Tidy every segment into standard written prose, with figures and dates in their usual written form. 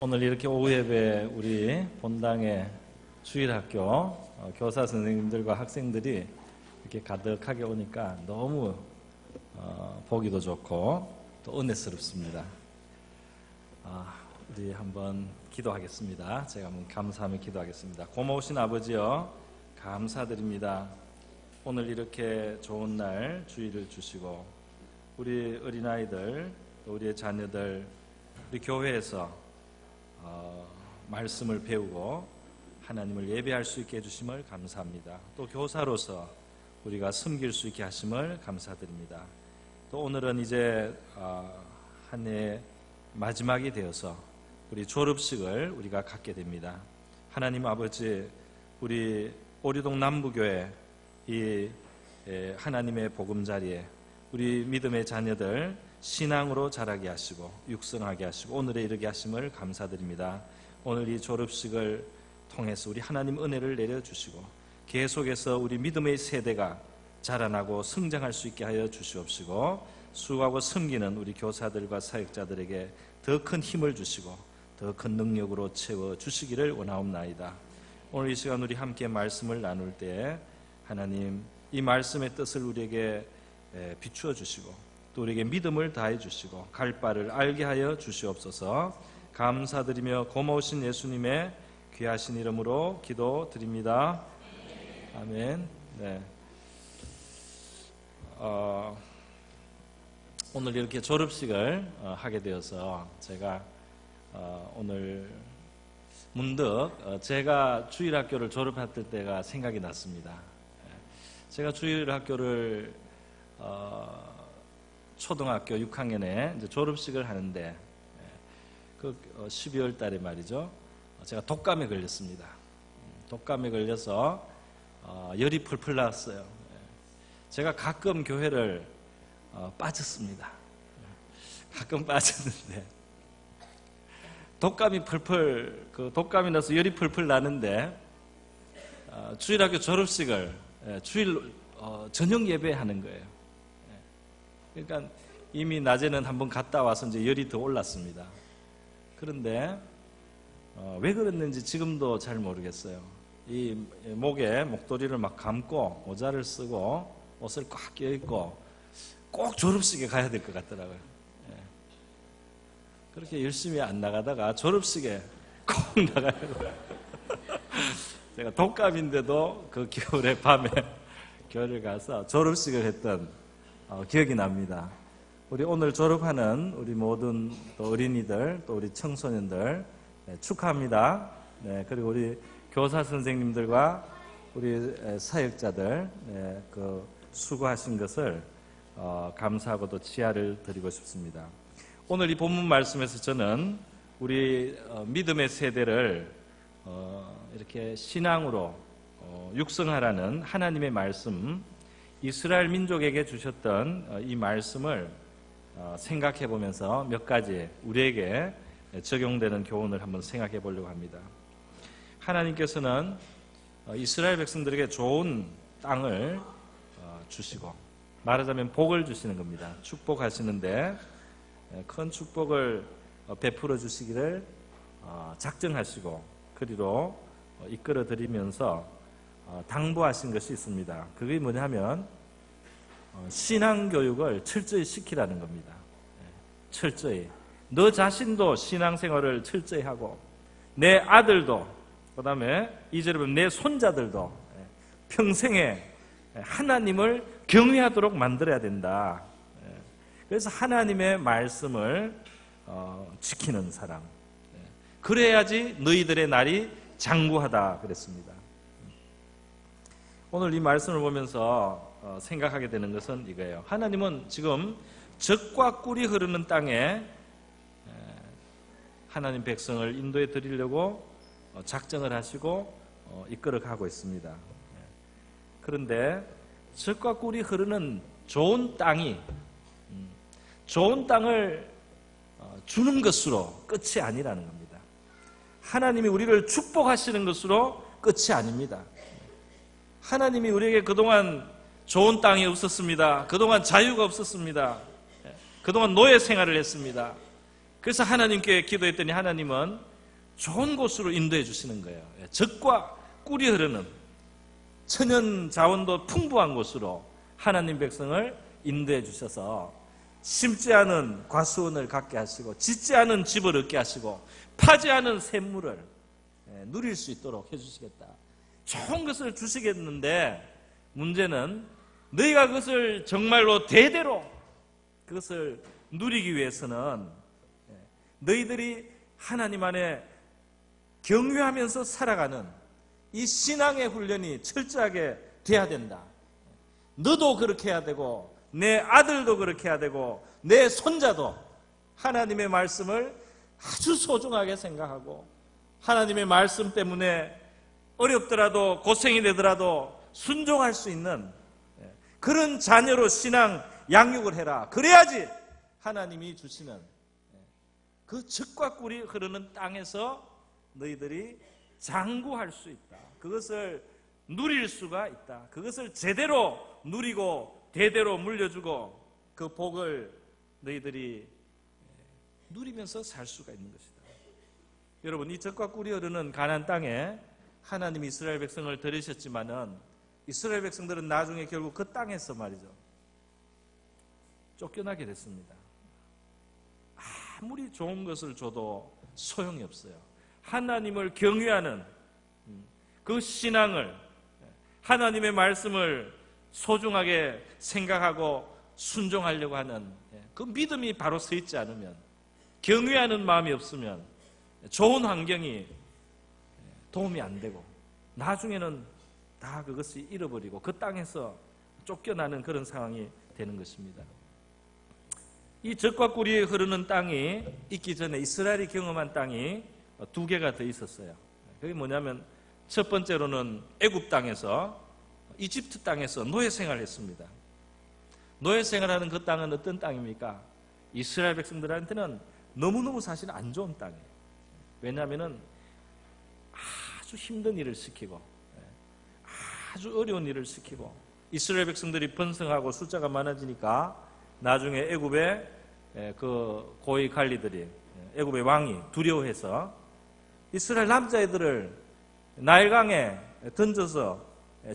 오늘 이렇게 오후 예배 우리 본당의 주일학교 교사 선생님들과 학생들이 이렇게 가득하게 오니까 너무 보기도 좋고 또 은혜스럽습니다. 우리 한번 기도하겠습니다. 제가 한번 감사하며 기도하겠습니다. 고마우신 아버지여, 감사드립니다. 오늘 이렇게 좋은 날 주일을 주시고 우리 어린아이들, 또 우리의 자녀들, 우리 교회에서 말씀을 배우고 하나님을 예배할 수 있게 해주심을 감사합니다. 또 교사로서 우리가 섬길 수 있게 하심을 감사드립니다. 또 오늘은 이제 한 해 마지막이 되어서 우리 졸업식을 우리가 갖게 됩니다. 하나님 아버지, 우리 오리동 남부교회 이 하나님의 보금자리에 우리 믿음의 자녀들 신앙으로 자라게 하시고 육성하게 하시고 오늘에 이르게 하심을 감사드립니다. 오늘 이 졸업식을 통해서 우리 하나님 은혜를 내려주시고 계속해서 우리 믿음의 세대가 자라나고 성장할 수 있게 하여 주시옵시고, 수고하고 섬기는 우리 교사들과 사역자들에게 더 큰 힘을 주시고 더 큰 능력으로 채워주시기를 원하옵나이다. 오늘 이 시간 우리 함께 말씀을 나눌 때 하나님 이 말씀의 뜻을 우리에게 비추어 주시고 또 우리에게 믿음을 다해 주시고 갈 바를 알게 하여 주시옵소서. 감사드리며 고마우신 예수님의 귀하신 이름으로 기도드립니다. 아멘. 네. 오늘 이렇게 졸업식을 하게 되어서 제가 오늘 문득 제가 주일학교를 졸업했을 때가 생각이 났습니다. 제가 주일학교를 초등학교 6학년에 이제 졸업식을 하는데 그 12월 달에 말이죠. 제가 독감에 걸렸습니다. 독감에 걸려서 열이 풀풀 났어요. 제가 가끔 교회를 빠졌습니다. 가끔 빠졌는데 독감이 독감이 나서 열이 풀풀 나는데 주일학교 졸업식을 주일 저녁 예배하는 거예요. 그러니까 이미 낮에는 한번 갔다 와서 이제 열이 더 올랐습니다. 그런데 왜 그랬는지 지금도 잘 모르겠어요. 이 목에 목도리를 막 감고 모자를 쓰고 옷을 꽉 껴입고 꼭 졸업식에 가야 될 것 같더라고요. 그렇게 열심히 안 나가다가 졸업식에 꼭 나가려고 제가 독감인데도 그 겨울에 밤에 교회를 가서 졸업식을 했던 기억이 납니다. 우리 오늘 졸업하는 우리 모든 또 어린이들 또 우리 청소년들 축하합니다. 그리고 우리 교사 선생님들과 우리 사역자들 그 수고하신 것을 감사하고 또 치아를 드리고 싶습니다. 오늘 이 본문 말씀에서 저는 우리 믿음의 세대를 이렇게 신앙으로 육성하라는 하나님의 말씀, 이스라엘 민족에게 주셨던 이 말씀을 생각해 보면서 몇 가지 우리에게 적용되는 교훈을 한번 생각해 보려고 합니다. 하나님께서는 이스라엘 백성들에게 좋은 땅을 주시고 말하자면 복을 주시는 겁니다. 축복하시는데 큰 축복을 베풀어 주시기를 작정하시고 그리로 이끌어 드리면서 당부하신 것이 있습니다. 그게 뭐냐면 신앙교육을 철저히 시키라는 겁니다. 철저히. 너 자신도 신앙생활을 철저히 하고 내 아들도 그 다음에 2절에 보면 내 손자들도 평생에 하나님을 경외하도록 만들어야 된다. 그래서 하나님의 말씀을 지키는 사람, 그래야지 너희들의 날이 장구하다 그랬습니다. 오늘 이 말씀을 보면서 생각하게 되는 것은 이거예요. 하나님은 지금 젖과 꿀이 흐르는 땅에 하나님 백성을 인도해 드리려고 작정을 하시고 이끌어 가고 있습니다. 그런데 젖과 꿀이 흐르는 좋은 땅이 좋은 땅을 주는 것으로 끝이 아니라는 겁니다. 하나님이 우리를 축복하시는 것으로 끝이 아닙니다. 하나님이 우리에게 그동안 좋은 땅이 없었습니다. 그동안 자유가 없었습니다. 그동안 노예 생활을 했습니다. 그래서 하나님께 기도했더니 하나님은 좋은 곳으로 인도해 주시는 거예요. 젖과 꿀이 흐르는 천연 자원도 풍부한 곳으로 하나님 백성을 인도해 주셔서 심지 않은 과수원을 갖게 하시고 짓지 않은 집을 얻게 하시고 파지 않은 샘물을 누릴 수 있도록 해주시겠다. 좋은 것을 주시겠는데 문제는 너희가 그것을 정말로 대대로 그것을 누리기 위해서는 너희들이 하나님 안에 경외하면서 살아가는 이 신앙의 훈련이 철저하게 돼야 된다. 너도 그렇게 해야 되고 내 아들도 그렇게 해야 되고 내 손자도 하나님의 말씀을 아주 소중하게 생각하고 하나님의 말씀 때문에 어렵더라도 고생이 되더라도 순종할 수 있는 그런 자녀로 신앙 양육을 해라. 그래야지 하나님이 주시는 그 젖과 꿀이 흐르는 땅에서 너희들이 장구할 수 있다. 그것을 누릴 수가 있다. 그것을 제대로 누리고 대대로 물려주고 그 복을 너희들이 누리면서 살 수가 있는 것이다. 여러분, 이 젖과 꿀이 흐르는 가나안 땅에 하나님이 이스라엘 백성을 들이셨지만은 이스라엘 백성들은 나중에 결국 그 땅에서 말이죠, 쫓겨나게 됐습니다. 아무리 좋은 것을 줘도 소용이 없어요. 하나님을 경외하는 그 신앙을, 하나님의 말씀을 소중하게 생각하고 순종하려고 하는 그 믿음이 바로 서 있지 않으면, 경외하는 마음이 없으면 좋은 환경이 도움이 안 되고 나중에는 다 그것이 잃어버리고 그 땅에서 쫓겨나는 그런 상황이 되는 것입니다. 이 젖과 꿀이 흐르는 땅이 있기 전에 이스라엘이 경험한 땅이 두 개가 더 있었어요. 그게 뭐냐면 첫 번째로는 애굽 땅에서, 이집트 땅에서 노예 생활을 했습니다. 노예 생활하는 그 땅은 어떤 땅입니까? 이스라엘 백성들한테는 너무너무 사실 안 좋은 땅이에요. 왜냐하면 아주 힘든 일을 시키고 아주 어려운 일을 시키고 이스라엘 백성들이 번성하고 숫자가 많아지니까 나중에 애굽의 그 고위 관리들이, 애굽의 왕이 두려워해서 이스라엘 남자애들을 나일강에 던져서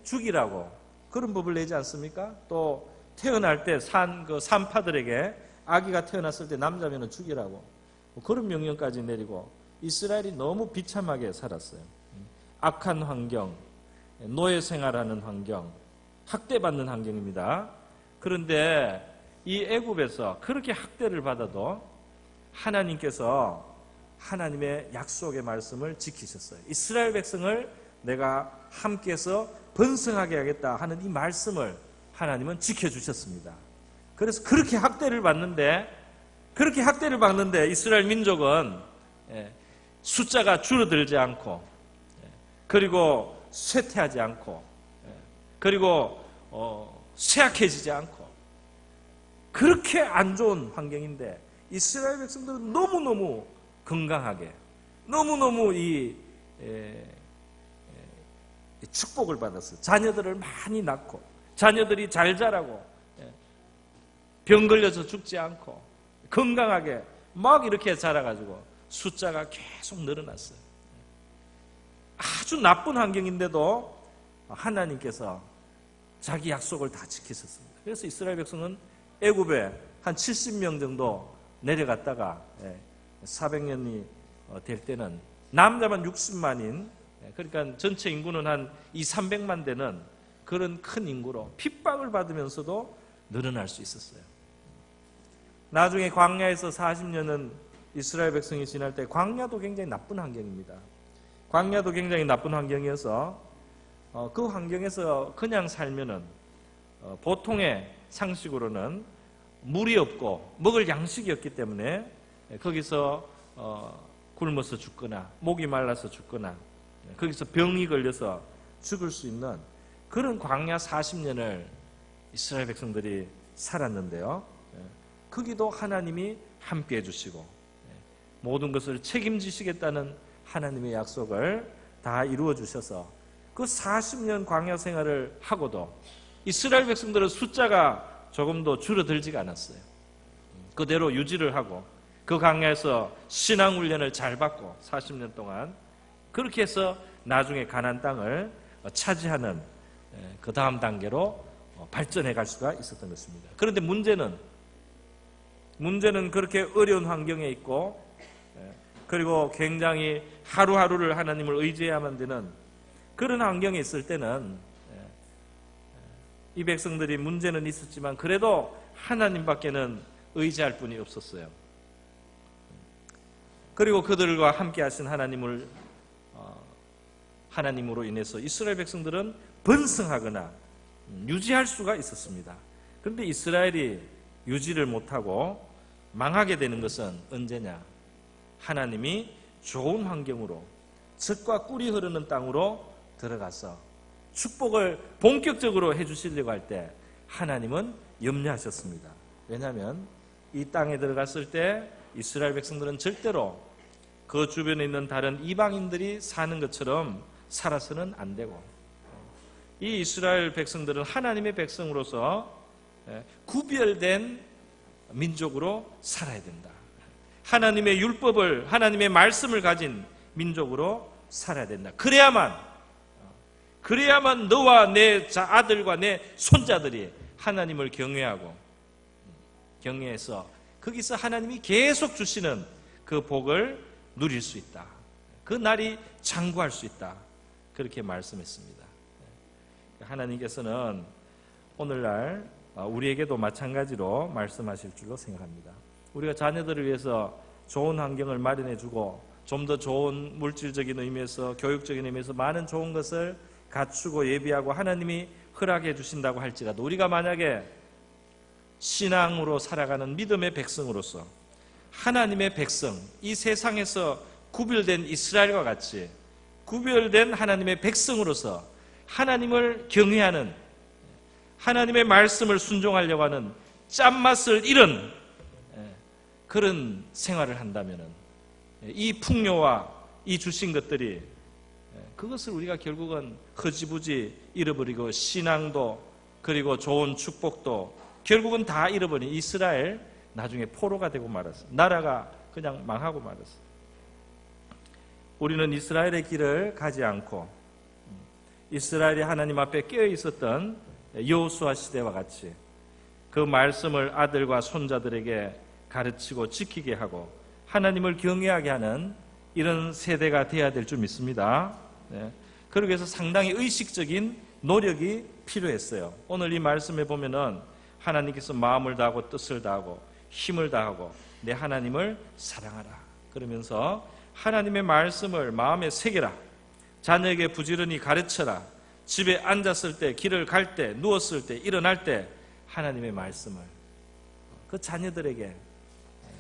죽이라고 그런 법을 내지 않습니까? 또 태어날 때 산파들에게 아기가 태어났을 때 남자면은 죽이라고 그런 명령까지 내리고 이스라엘이 너무 비참하게 살았어요. 악한 환경, 노예 생활하는 환경, 학대받는 환경입니다. 그런데 이 애굽에서 그렇게 학대를 받아도 하나님께서 하나님의 약속의 말씀을 지키셨어요. 이스라엘 백성을 내가 함께해서 번성하게 하겠다 하는 이 말씀을 하나님은 지켜주셨습니다. 그래서 그렇게 학대를 받는데 이스라엘 민족은 숫자가 줄어들지 않고, 그리고 쇠퇴하지 않고, 그리고 쇠약해지지 않고, 그렇게 안 좋은 환경인데 이스라엘 백성들은 너무너무 건강하게, 너무너무 이 축복을 받았어요. 자녀들을 많이 낳고 자녀들이 잘 자라고 병 걸려서 죽지 않고 건강하게 막 이렇게 자라가지고 숫자가 계속 늘어났어요. 아주 나쁜 환경인데도 하나님께서 자기 약속을 다 지키셨습니다. 그래서 이스라엘 백성은 애굽에 한 70명 정도 내려갔다가 400년이 될 때는 남자만 60만인, 그러니까 전체 인구는 한 200~300만 되는 그런 큰 인구로 핍박을 받으면서도 늘어날 수 있었어요. 나중에 광야에서 40년은 이스라엘 백성이 지날 때 광야도 굉장히 나쁜 환경입니다. 광야도 굉장히 나쁜 환경이어서 그 환경에서 그냥 살면은 보통의 상식으로는 물이 없고 먹을 양식이 없기 때문에 거기서 굶어서 죽거나 목이 말라서 죽거나 거기서 병이 걸려서 죽을 수 있는 그런 광야 40년을 이스라엘 백성들이 살았는데요. 거기도 하나님이 함께 해주시고 모든 것을 책임지시겠다는 하나님의 약속을 다 이루어 주셔서 그 40년 광야 생활을 하고도 이스라엘 백성들의 숫자가 조금도 줄어들지가 않았어요. 그대로 유지를 하고 그 광야에서 신앙 훈련을 잘 받고 40년 동안 그렇게 해서 나중에 가나안 땅을 차지하는 그 다음 단계로 발전해 갈 수가 있었던 것입니다. 그런데 문제는 그렇게 어려운 환경에 있고 그리고 굉장히 하루하루를 하나님을 의지해야만 되는 그런 환경에 있을 때는 이 백성들이 문제는 있었지만 그래도 하나님밖에는 의지할 분이 없었어요. 그리고 그들과 함께 하신 하나님으로 인해서 이스라엘 백성들은 번성하거나 유지할 수가 있었습니다. 그런데 이스라엘이 유지를 못하고 망하게 되는 것은 언제냐? 하나님이 좋은 환경으로 젖과 꿀이 흐르는 땅으로 들어가서 축복을 본격적으로 해주시려고 할 때 하나님은 염려하셨습니다. 왜냐하면 이 땅에 들어갔을 때 이스라엘 백성들은 절대로 그 주변에 있는 다른 이방인들이 사는 것처럼 살아서는 안 되고 이 이스라엘 백성들은 하나님의 백성으로서 구별된 민족으로 살아야 된다. 하나님의 율법을, 하나님의 말씀을 가진 민족으로 살아야 된다. 그래야만 너와 내 아들과 내 손자들이 하나님을 경외해서 거기서 하나님이 계속 주시는 그 복을 누릴 수 있다. 그 날이 장구할 수 있다. 그렇게 말씀했습니다. 하나님께서는 오늘날 우리에게도 마찬가지로 말씀하실 줄로 생각합니다. 우리가 자녀들을 위해서 좋은 환경을 마련해주고 좀 더 좋은 물질적인 의미에서 교육적인 의미에서 많은 좋은 것을 갖추고 예비하고 하나님이 허락해 주신다고 할지라도 우리가 만약에 신앙으로 살아가는 믿음의 백성으로서 하나님의 백성, 이 세상에서 구별된 이스라엘과 같이 구별된 하나님의 백성으로서 하나님을 경외하는 하나님의 말씀을 순종하려고 하는 짠맛을 잃은 그런 생활을 한다면 이 풍요와 이 주신 것들이 그것을 우리가 결국은 허지부지 잃어버리고 신앙도 그리고 좋은 축복도 결국은 다 잃어버린 이스라엘 나중에 포로가 되고 말았어요. 나라가 그냥 망하고 말았어요. 우리는 이스라엘의 길을 가지 않고 이스라엘이 하나님 앞에 깨어 있었던 여호수아 시대와 같이 그 말씀을 아들과 손자들에게 가르치고 지키게 하고 하나님을 경외하게 하는 이런 세대가 되어야 될 줄 믿습니다. 그러기 위해서 상당히 의식적인 노력이 필요했어요. 오늘 이 말씀에 보면은 하나님께서 마음을 다하고 뜻을 다하고 힘을 다하고 내 하나님을 사랑하라 그러면서 하나님의 말씀을 마음에 새겨라. 자녀에게 부지런히 가르쳐라. 집에 앉았을 때, 길을 갈 때, 누웠을 때, 일어날 때 하나님의 말씀을 그 자녀들에게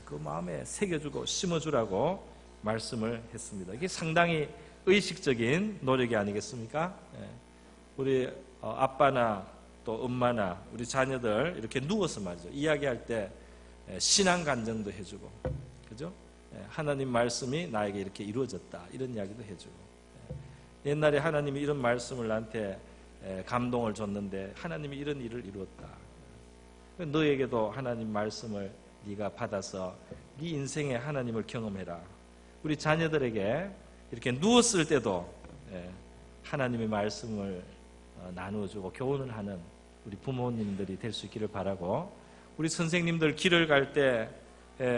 그 마음에 새겨주고 심어주라고 말씀을 했습니다. 이게 상당히 의식적인 노력이 아니겠습니까? 우리 아빠나 또 엄마나 우리 자녀들 이렇게 누워서 말이죠. 이야기할 때 신앙 간증도 해주고, 그죠? 하나님 말씀이 나에게 이렇게 이루어졌다. 이런 이야기도 해주고. 옛날에 하나님이 이런 말씀을 나한테 감동을 줬는데 하나님이 이런 일을 이루었다. 너에게도 하나님 말씀을 네가 받아서 네 인생에 하나님을 경험해라. 우리 자녀들에게 이렇게 누웠을 때도 하나님의 말씀을 나누어주고 교훈을 하는 우리 부모님들이 될 수 있기를 바라고, 우리 선생님들 길을 갈 때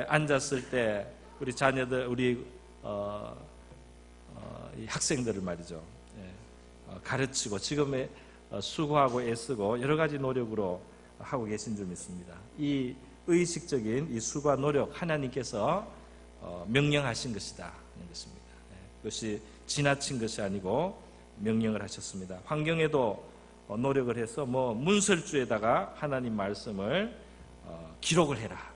앉았을 때 우리 자녀들 우리 학생들을 말이죠 가르치고 지금의 수고하고 애쓰고 여러 가지 노력으로 하고 계신 줄 믿습니다. 이 의식적인 이 수고와 노력 하나님께서 명령하신 것이다 하는 것입니다. 그것이 지나친 것이 아니고 명령을 하셨습니다. 환경에도 노력을 해서 문설주에다가 하나님 말씀을 기록을 해라.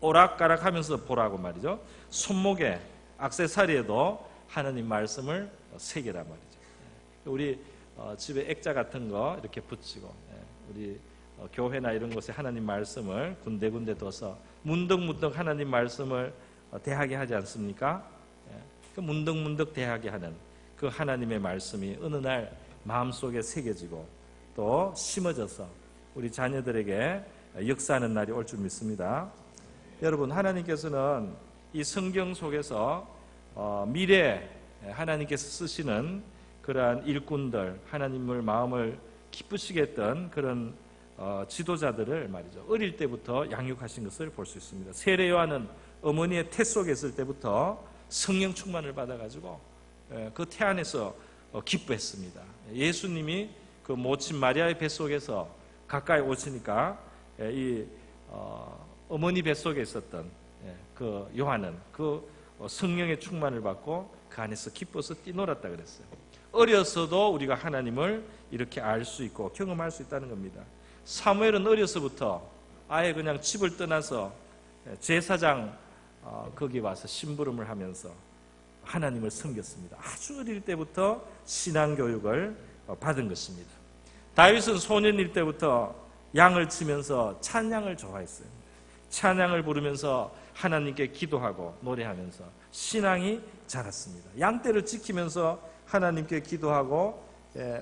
오락가락 하면서 보라고 말이죠. 손목에 액세서리에도 하나님 말씀을 새겨라 말이죠. 우리 집에 액자 같은 거 이렇게 붙이고 우리 교회나 이런 곳에 하나님 말씀을 군데군데 둬서 문득문득 하나님 말씀을 대하게 하지 않습니까? 그 문득문득 대하게 하는 그 하나님의 말씀이 어느 날 마음속에 새겨지고 또 심어져서 우리 자녀들에게 역사하는 날이 올 줄 믿습니다. 여러분, 하나님께서는 이 성경 속에서 미래 하나님께서 쓰시는 그러한 일꾼들, 하나님을 마음을 기쁘시게 했던 그런 지도자들을 말이죠, 어릴 때부터 양육하신 것을 볼 수 있습니다. 세례 요한은 어머니의 태 속에 있을 때부터 성령 충만을 받아가지고 그 태 안에서 기뻐했습니다. 예수님이 그 모친 마리아의 뱃속에서 가까이 오시니까 이 어머니 뱃속에 있었던 그 요한은 그 성령의 충만을 받고 그 안에서 기뻐서 뛰놀았다 그랬어요. 어려서도 우리가 하나님을 이렇게 알 수 있고 경험할 수 있다는 겁니다. 사무엘은 어려서부터 아예 그냥 집을 떠나서 제사장 거기 와서 심부름을 하면서 하나님을 섬겼습니다. 아주 어릴 때부터 신앙교육을 받은 것입니다. 다윗은 소년일 때부터 양을 치면서 찬양을 좋아했어요. 찬양을 부르면서 하나님께 기도하고 노래하면서 신앙이 자랐습니다. 양떼를 지키면서 하나님께 기도하고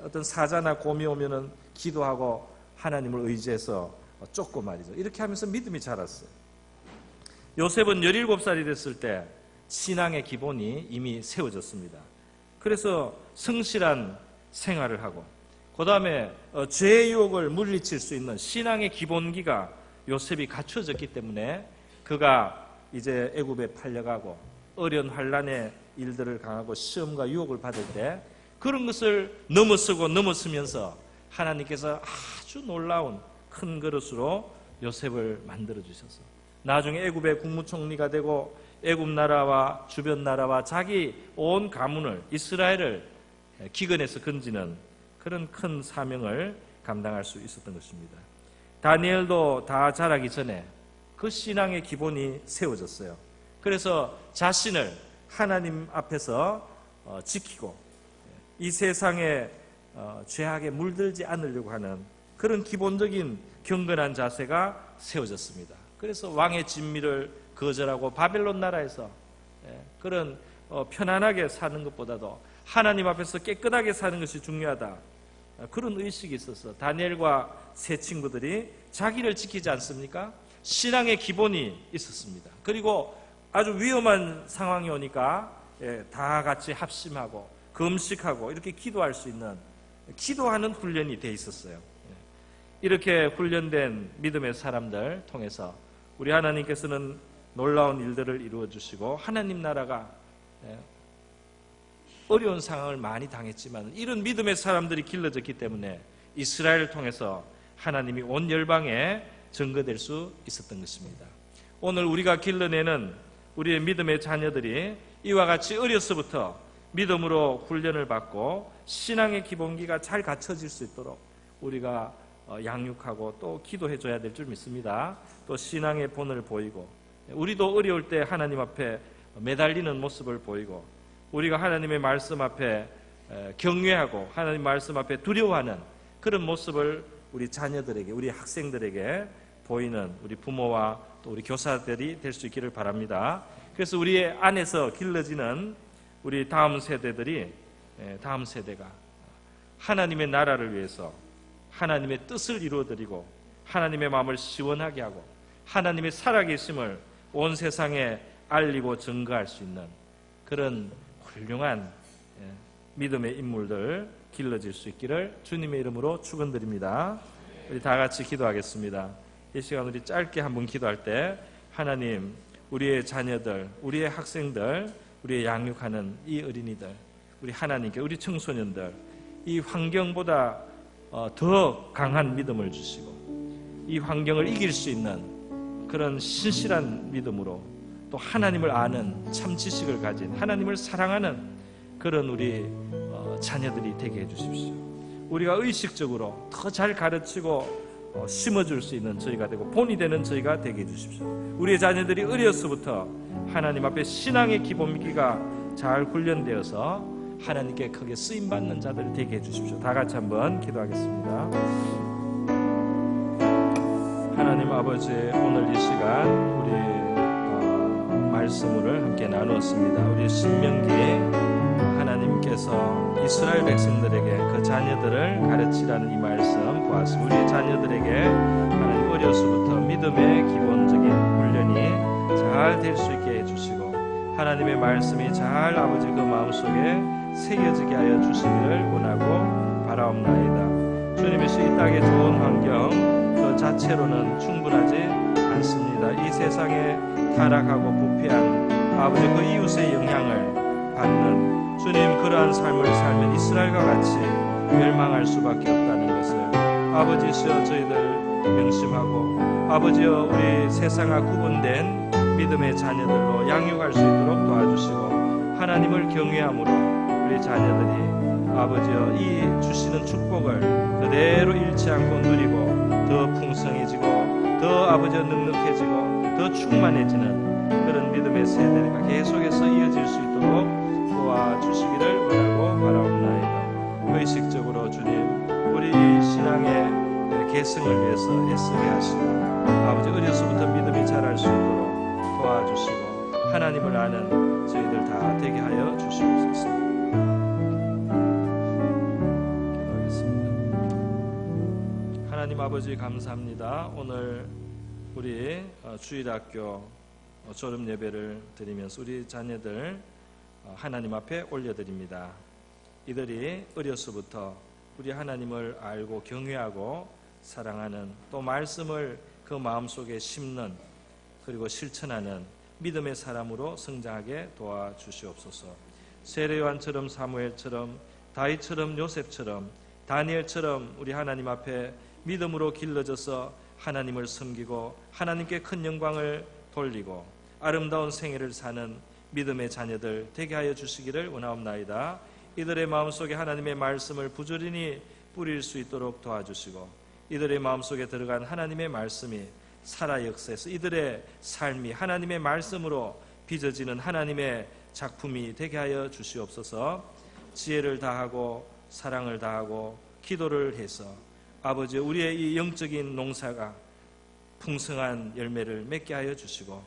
어떤 사자나 곰이 오면은 기도하고 하나님을 의지해서 쫓고 말이죠. 이렇게 하면서 믿음이 자랐어요. 요셉은 17살이 됐을 때 신앙의 기본이 이미 세워졌습니다. 그래서 성실한 생활을 하고 그 다음에 죄의 유혹을 물리칠 수 있는 신앙의 기본기가 요셉이 갖춰졌기 때문에 그가 이제 애굽에 팔려가고 어려운 환난의 일들을 당하고 시험과 유혹을 받을 때 그런 것을 넘어서면서 하나님께서 아주 놀라운 큰 그릇으로 요셉을 만들어 주셔서 나중에 애굽의 국무총리가 되고 애굽 나라와 주변 나라와 자기 온 가문을 이스라엘을 기근에서 건지는 그런 큰 사명을 감당할 수 있었던 것입니다. 다니엘도 다 자라기 전에 그 신앙의 기본이 세워졌어요. 그래서 자신을 하나님 앞에서 지키고 이 세상에 죄악에 물들지 않으려고 하는 그런 기본적인 경건한 자세가 세워졌습니다. 그래서 왕의 진미를 거절하고 바벨론 나라에서 그런 편안하게 사는 것보다도 하나님 앞에서 깨끗하게 사는 것이 중요하다, 그런 의식이 있어서 다니엘과 세 친구들이 자기를 지키지 않습니까? 신앙의 기본이 있었습니다. 그리고 아주 위험한 상황이 오니까 다 같이 합심하고 금식하고 이렇게 기도할 수 있는 기도하는 훈련이 돼 있었어요. 이렇게 훈련된 믿음의 사람들 통해서 우리 하나님께서는 놀라운 일들을 이루어 주시고 하나님 나라가 어려운 상황을 많이 당했지만 이런 믿음의 사람들이 길러졌기 때문에 이스라엘을 통해서 하나님이 온 열방에 증거될 수 있었던 것입니다. 오늘 우리가 길러내는 우리의 믿음의 자녀들이 이와 같이 어려서부터 믿음으로 훈련을 받고 신앙의 기본기가 잘 갖춰질 수 있도록 우리가 양육하고 또 기도해 줘야 될 줄 믿습니다. 또 신앙의 본을 보이고 우리도 어려울 때 하나님 앞에 매달리는 모습을 보이고 우리가 하나님의 말씀 앞에 경외하고 하나님 말씀 앞에 두려워하는 그런 모습을 우리 자녀들에게, 우리 학생들에게 보이는 우리 부모와 또 우리 교사들이 될 수 있기를 바랍니다. 그래서 우리 안에서 길러지는 우리 다음 세대가 하나님의 나라를 위해서 하나님의 뜻을 이루어드리고 하나님의 마음을 시원하게 하고 하나님의 살아계심을 온 세상에 알리고 증거할 수 있는 그런 훌륭한 믿음의 인물들 길러질 수 있기를 주님의 이름으로 축원드립니다. 우리 다 같이 기도하겠습니다. 이 시간 우리 짧게 한번 기도할 때 하나님, 우리의 자녀들, 우리의 학생들, 우리의 양육하는 이 어린이들, 우리 하나님께, 우리 청소년들 이 환경보다 더 강한 믿음을 주시고 이 환경을 이길 수 있는 그런 신실한 믿음으로 또 하나님을 아는 참 지식을 가진 하나님을 사랑하는 그런 우리 자녀들이 되게 해주십시오. 우리가 의식적으로 더 잘 가르치고 심어줄 수 있는 저희가 되고 본이 되는 저희가 되게 해주십시오. 우리의 자녀들이 어려서부터 하나님 앞에 신앙의 기본기가 잘 훈련되어서 하나님께 크게 쓰임받는 자들 되게 해주십시오. 다 같이 한번 기도하겠습니다. 하나님 아버지, 오늘 이 시간 우리 말씀을 함께 나누었습니다. 우리 신명기에 하나님께서 이스라엘 백성들에게 그 자녀들을 가르치라는 이 말씀 보았습니다. 우리 자녀들에게 하나님 어려서부터 믿음의 기본적인 훈련이 잘 될 수 있게 해주시고 하나님의 말씀이 잘 아버지 그 마음속에 새겨지게 하여 주시기를 원하고 바라옵나이다. 주님의 이 땅의 좋은 환경 그 자체로는 충분하지 않습니다. 이 세상에 타락하고 부패한 아버지 그 이웃의 영향을 받는 주님 그러한 삶을 살면 이스라엘과 같이 멸망할 수밖에 없다는 것을 아버지시여 저희들 명심하고 아버지여 우리 세상과 구분된 믿음의 자녀들로 양육할 수 있도록 도와주시고 하나님을 경외함으로 우리 자녀들이 아버지여 이 주시는 축복을 그대로 잃지 않고 누리고 더 풍성해지고 더 아버지여 넉넉해지고 더 충만해지는 그런 믿음의 세대가 계속해서 이어질 수 있도록 도와주시기를 원하고 바라옵나이다. 의식적으로 주님 우리 신앙의 계승을 위해서 애쓰게 하시고 아버지 어려서부터 믿음이 자랄 수 있도록 도와주시고 하나님을 아는 저희들 다 되게 하여 주시옵소서. 기도하겠습니다. 하나님 아버지 감사합니다. 오늘 우리 주일학교 졸업 예배를 드리면서 우리 자녀들 하나님 앞에 올려드립니다. 이들이 어려서부터 우리 하나님을 알고 경외하고 사랑하는 또 말씀을 그 마음속에 심는 그리고 실천하는 믿음의 사람으로 성장하게 도와주시옵소서. 세례요한처럼 사무엘처럼 다윗처럼 요셉처럼 다니엘처럼 우리 하나님 앞에 믿음으로 길러져서 하나님을 섬기고 하나님께 큰 영광을 돌리고 아름다운 생애를 사는 믿음의 자녀들 되게 하여 주시기를 원하옵나이다. 이들의 마음속에 하나님의 말씀을 부지런히 뿌릴 수 있도록 도와주시고 이들의 마음속에 들어간 하나님의 말씀이 살아 역사해서 이들의 삶이 하나님의 말씀으로 빚어지는 하나님의 작품이 되게 하여 주시옵소서. 지혜를 다하고 사랑을 다하고 기도를 해서 아버지 우리의 이 영적인 농사가 풍성한 열매를 맺게 하여 주시고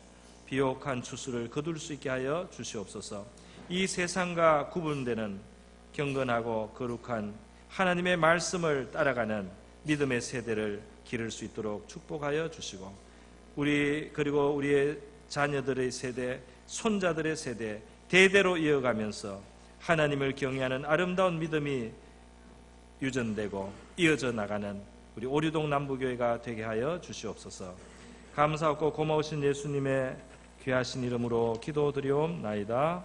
비옥한 추수를 거둘 수 있게 하여 주시옵소서. 이 세상과 구분되는 경건하고 거룩한 하나님의 말씀을 따라가는 믿음의 세대를 기를 수 있도록 축복하여 주시고 그리고 우리의 자녀들의 세대, 손자들의 세대 대대로 이어가면서 하나님을 경외하는 아름다운 믿음이 유전되고 이어져 나가는 우리 오류동 남부교회가 되게 하여 주시옵소서. 감사하고 고마우신 예수님의 귀하신 이름으로 기도드리옵나이다.